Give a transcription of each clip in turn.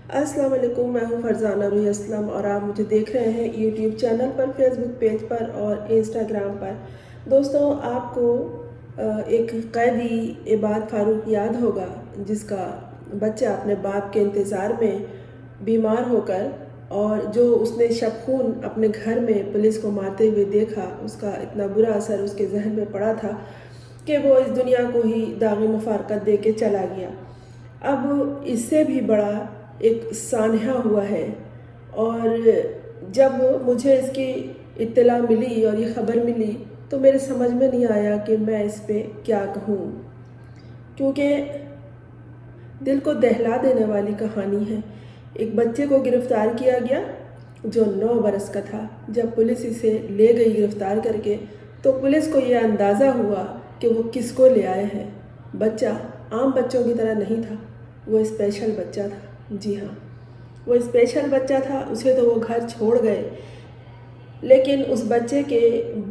السلام علیکم، میں ہوں فرزانہ روحی اسلم اور آپ مجھے دیکھ رہے ہیں یوٹیوب چینل پر، فیس بک پیج پر اور انسٹاگرام پر۔ دوستوں، آپ کو ایک قیدی عباد فاروق یاد ہوگا جس کا بچہ اپنے باپ کے انتظار میں بیمار ہو کر، اور جو اس نے شب خون اپنے گھر میں پولیس کو مارتے ہوئے دیکھا، اس کا اتنا برا اثر اس کے ذہن میں پڑا تھا کہ وہ اس دنیا کو ہی داغ مفارقت دے کے چلا گیا۔ اب اس سے بھی بڑا ایک سانحہ ہوا ہے، اور جب مجھے اس کی اطلاع ملی اور یہ خبر ملی تو میرے سمجھ میں نہیں آیا کہ میں اس پہ کیا کہوں، کیونکہ دل کو دہلا دینے والی کہانی ہے۔ ایک بچے کو گرفتار کیا گیا جو 9 برس کا تھا۔ جب پولیس اسے لے گئی گرفتار کر کے تو پولیس کو یہ اندازہ ہوا کہ وہ کس کو لے آئے ہیں۔ بچہ عام بچوں کی طرح نہیں تھا، وہ اسپیشل بچہ تھا۔ جی ہاں، وہ اسپیشل بچہ تھا۔ اسے تو وہ گھر چھوڑ گئے، لیکن اس بچے کے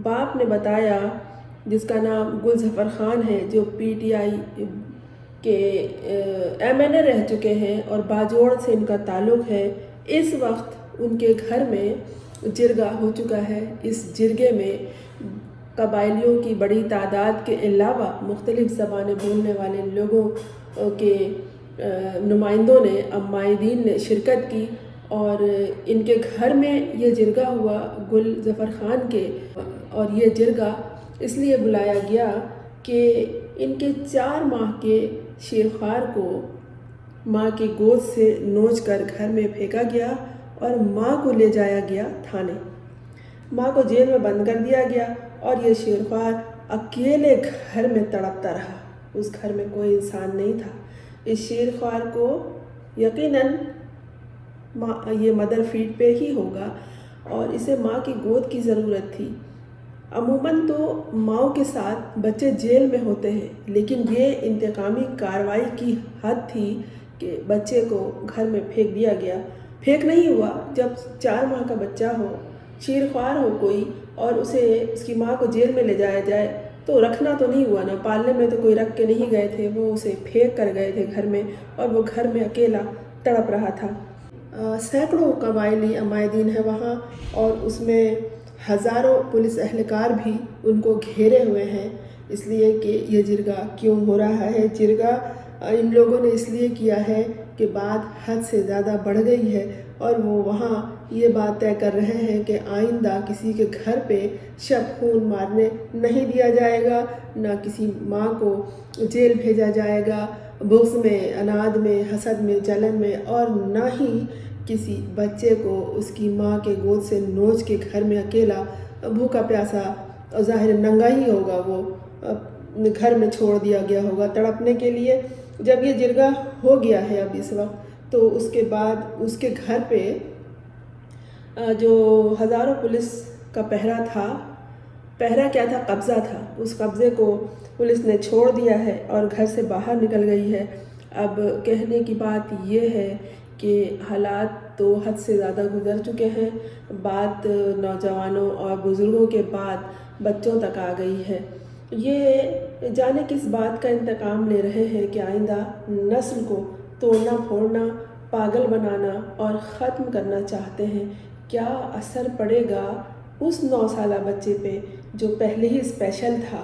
باپ نے بتایا، جس کا نام گل ظفر خان ہے، جو PTI کے MNA رہ چکے ہیں اور باجوڑ سے ان کا تعلق ہے، اس وقت ان کے گھر میں جرگہ ہو چکا ہے۔ اس جرگے میں قبائلیوں کی بڑی تعداد کے علاوہ مختلف زبانیں بولنے والے لوگوں کے نمائندوں نے، عمائدین نے شرکت کی، اور ان کے گھر میں یہ جرگہ ہوا گل ظفر خان کے۔ اور یہ جرگہ اس لیے بلایا گیا کہ ان کے 4 ماہ کے شیرخوار کو ماں کی گود سے نوچ کر گھر میں پھینکا گیا اور ماں کو لے جایا گیا تھانے۔ ماں کو جیل میں بند کر دیا گیا اور یہ شیرخوار اکیلے گھر میں تڑپتا رہا۔ اس گھر میں کوئی انسان نہیں تھا۔ اس شیرخوار کو یقیناً یہ مدر فیڈ پہ ہی ہوگا اور اسے ماں کی گود کی ضرورت تھی۔ عموماً تو ماؤں کے ساتھ بچے جیل میں ہوتے ہیں، لیکن یہ انتقامی کارروائی کی حد تھی کہ بچے کو گھر میں پھینک دیا گیا۔ پھینک نہیں ہوا، جب 4 ماہ کا بچہ ہو، شیرخوار ہو کوئی، اور اسے اس کی ماں کو جیل میں لے جایا جائے تو رکھنا تو نہیں ہوا نا، پالنے میں تو کوئی رکھ کے نہیں گئے تھے، وہ اسے پھینک کر گئے تھے گھر میں، اور وہ گھر میں اکیلا تڑپ رہا تھا۔ سینکڑوں قبائلی عمائدین ہیں وہاں، اور اس میں ہزاروں پولیس اہلکار بھی ان کو گھیرے ہوئے ہیں، اس لیے کہ یہ جرگہ کیوں ہو رہا ہے۔ جرگہ ان لوگوں نے اس لیے کیا ہے کہ بات حد سے زیادہ بڑھ گئی ہے، اور وہ وہاں یہ بات طے کر رہے ہیں کہ آئندہ کسی کے گھر پہ شب خون مارنے نہیں دیا جائے گا، نہ کسی ماں کو جیل بھیجا جائے گا بغض میں، اناد میں، حسد میں، جلن میں، اور نہ ہی کسی بچے کو اس کی ماں کے گود سے نوچ کے گھر میں اکیلا بھوکا پیاسا اور ظاہر ننگا ہی ہوگا وہ گھر میں چھوڑ دیا گیا ہوگا تڑپنے کے لیے۔ جب یہ جرگہ ہو گیا ہے اب اس وقت، تو اس کے بعد اس کے گھر پہ جو ہزاروں پولیس کا پہرا تھا، پہرا کیا تھا، قبضہ تھا، اس قبضے کو پولیس نے چھوڑ دیا ہے اور گھر سے باہر نکل گئی ہے۔ اب کہنے کی بات یہ ہے کہ حالات تو حد سے زیادہ گزر چکے ہیں، بات نوجوانوں اور بزرگوں کے بعد بچوں تک آ گئی ہے۔ یہ جانے کس بات کا انتقام لے رہے ہیں کہ آئندہ نسل کو توڑنا پھوڑنا، پاگل بنانا اور ختم کرنا چاہتے ہیں۔ کیا اثر پڑے گا اس 9 سالہ بچے پہ جو پہلے ہی اسپیشل تھا؟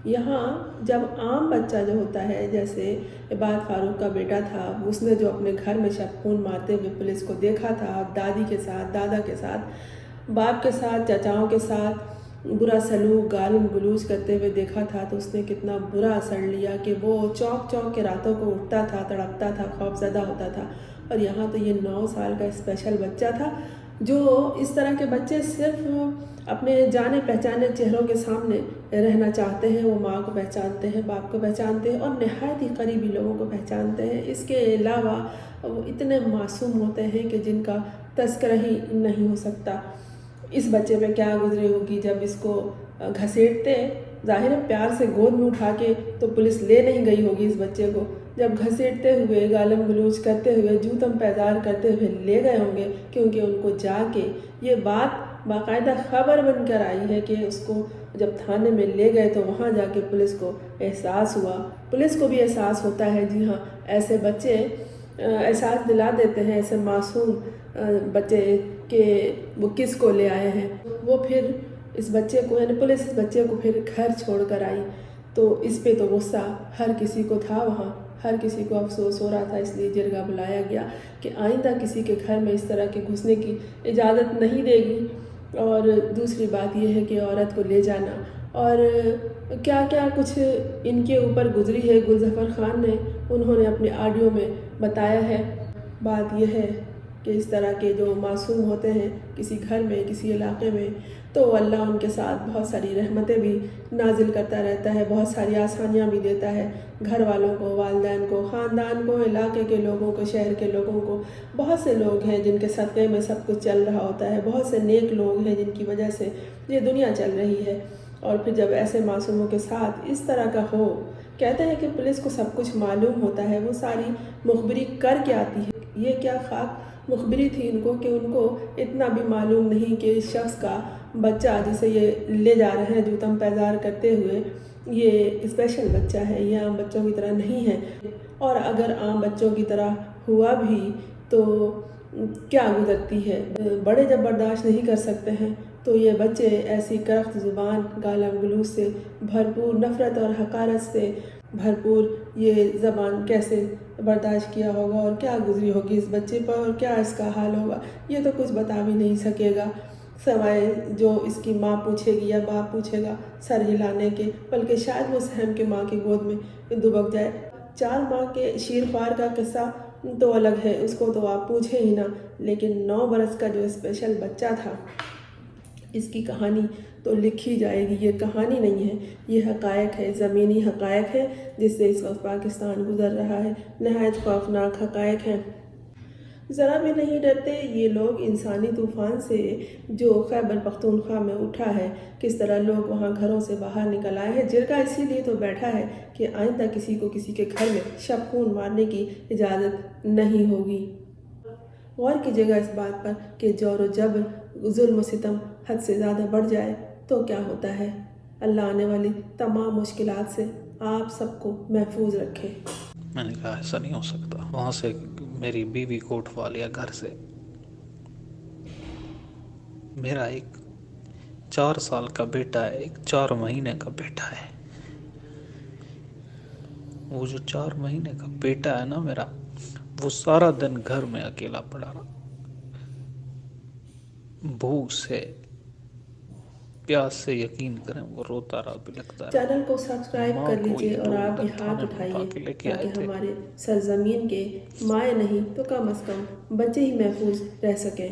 یہاں جب عام بچہ جو ہوتا ہے، جیسے عباد فاروق کا بیٹا تھا، اس نے جو اپنے گھر میں شب خون مارتے ہوئے پولیس کو دیکھا تھا، دادی کے ساتھ، دادا کے ساتھ، باپ کے ساتھ، چچاؤں کے ساتھ برا سلوک، گال گلوچ کرتے ہوئے دیکھا تھا، تو اس نے کتنا برا اثر لیا کہ وہ چونک چونک کے راتوں کو اٹھتا تھا، تڑپتا تھا، خوف زدہ ہوتا تھا۔ اور یہاں تو یہ 9 سال کا اسپیشل بچہ تھا، جو اس طرح کے بچے صرف اپنے جانے پہچانے چہروں کے سامنے رہنا چاہتے ہیں۔ وہ ماں کو پہچانتے ہیں، باپ کو پہچانتے ہیں، اور نہایت ہی قریبی لوگوں کو پہچانتے ہیں۔ اس کے علاوہ وہ اتنے معصوم ہوتے ہیں کہ جن کا تذکرہ ہی نہیں ہو سکتا۔ اس بچے پہ کیا گزری ہوگی جب اس کو گھسیٹتے، ظاہر ہے پیار سے گود میں اٹھا کے تو پولیس لے نہیں گئی ہوگی اس بچے کو، جب گھسیٹتے ہوئے، گالم گلوچ کرتے ہوئے، جوتم پیدار کرتے ہوئے لے گئے ہوں گے، کیونکہ ان کو جا کے یہ بات باقاعدہ خبر بن کر آئی ہے کہ اس کو جب تھانے میں لے گئے تو وہاں جا کے پولیس کو احساس ہوا۔ پولیس کو بھی احساس ہوتا ہے، جی ہاں، ایسے بچے احساس دلا دیتے ہیں ایسے معصوم بچے کہ وہ کس کو لے آئے ہیں. وہ پھر اس بچے کو یعنی پولیس اس بچے کو پھر گھر چھوڑ کر آئی. تو اس پہ تو غصہ ہر کسی کو تھا وہاں، ہر کسی کو افسوس ہو رہا تھا. اس لیے جرگہ بلایا گیا کہ آئندہ کسی کے گھر میں اس طرح کے گھسنے کی اجازت نہیں دے گی. اور دوسری بات یہ ہے کہ عورت کو لے جانا اور کیا کیا کچھ ان کے اوپر گزری ہے گلظفر خان نے، انہوں نے اپنے آڈیو میں بتایا ہے. بات یہ ہے کہ اس طرح کے جو معصوم ہوتے ہیں کسی گھر میں کسی علاقے میں، تو اللہ ان کے ساتھ بہت ساری رحمتیں بھی نازل کرتا رہتا ہے، بہت ساری آسانیاں بھی دیتا ہے گھر والوں کو، والدین کو، خاندان کو، علاقے کے لوگوں کو، شہر کے لوگوں کو. بہت سے لوگ ہیں جن کے صدقے میں سب کچھ چل رہا ہوتا ہے، بہت سے نیک لوگ ہیں جن کی وجہ سے یہ دنیا چل رہی ہے. اور پھر جب ایسے معصوموں کے ساتھ اس طرح کا ہو، کہتے ہیں کہ پولیس کو سب کچھ معلوم ہوتا ہے، وہ ساری مخبری کر کے آتی ہے. یہ کیا خاک مخبری تھی ان کو کہ ان کو اتنا بھی معلوم نہیں کہ اس شخص کا بچہ جسے یہ لے جا رہے ہیں جوتم پیزار کرتے ہوئے، یہ اسپیشل بچہ ہے، یہ عام بچوں کی طرح نہیں ہے. اور اگر عام بچوں کی طرح ہوا بھی تو کیا گزرتی ہے. بڑے جب برداشت نہیں کر سکتے ہیں تو یہ بچے ایسی کرخت زبان، گالم گلوچ سے بھرپور، نفرت اور حقارت سے بھرپور یہ زبان کیسے برداشت کیا ہوگا اور کیا گزری ہوگی اس بچے پر اور کیا اس کا حال ہوگا، یہ تو کچھ بتا بھی نہیں سکے گا سوائے جو اس کی ماں پوچھے گی یا باپ پوچھے گا سر ہلانے کے. بلکہ شاید وہ سہم کے ماں کی گود میں دبک جائے. 4 ماہ کے شیر خوار کا قصہ تو الگ ہے، اس کو تو آپ پوچھے ہی نہ، لیکن 9 برس کا جو اسپیشل بچہ تھا اس کی کہانی تو لکھی جائے گی. یہ کہانی نہیں ہے، یہ حقائق ہے، زمینی حقائق ہے جس سے اس وقت پاکستان گزر رہا ہے. نہایت خوفناک حقائق ہیں. ذرا بھی نہیں ڈرتے یہ لوگ انسانی طوفان سے جو خیبر پختونخوا میں اٹھا ہے. کس طرح لوگ وہاں گھروں سے باہر نکل آئے ہیں. جرگہ اسی لیے تو بیٹھا ہے کہ آئندہ کسی کو کسی کے گھر میں شب خون مارنے کی اجازت نہیں ہوگی. غور کیجیے گا اس بات پر کہ جور و جبر، ظلم و ستم حد سے زیادہ بڑھ جائے تو کیا ہوتا ہے. اللہ آنے والی تمام مشکلات سے آپ سب کو محفوظ رکھے. میں نے کہا ایسا نہیں ہو سکتا. وہاں سے میری بیوی کو اٹھوا لیا گھر سے. میرا ایک 4 سال کا بیٹا ہے، ایک 4 مہینے کا بیٹا ہے. وہ جو 4 مہینے کا بیٹا ہے نا میرا، وہ سارا دن گھر میں اکیلا پڑا رہا، بھوک سے پیاس سے یقین کریں وہ روتا رہا، بلکتا رہا. چینل کو سبسکرائب ماں کر کو لیجئے یہ اور لوگ آپ بھی ادھر ہاتھ تھانے میں اٹھا اٹھائیے کے لے کے آئے تاکہ تھے. ہمارے سرزمین کے مائیں نہیں تو کم از کم بچے ہی محفوظ رہ سکیں.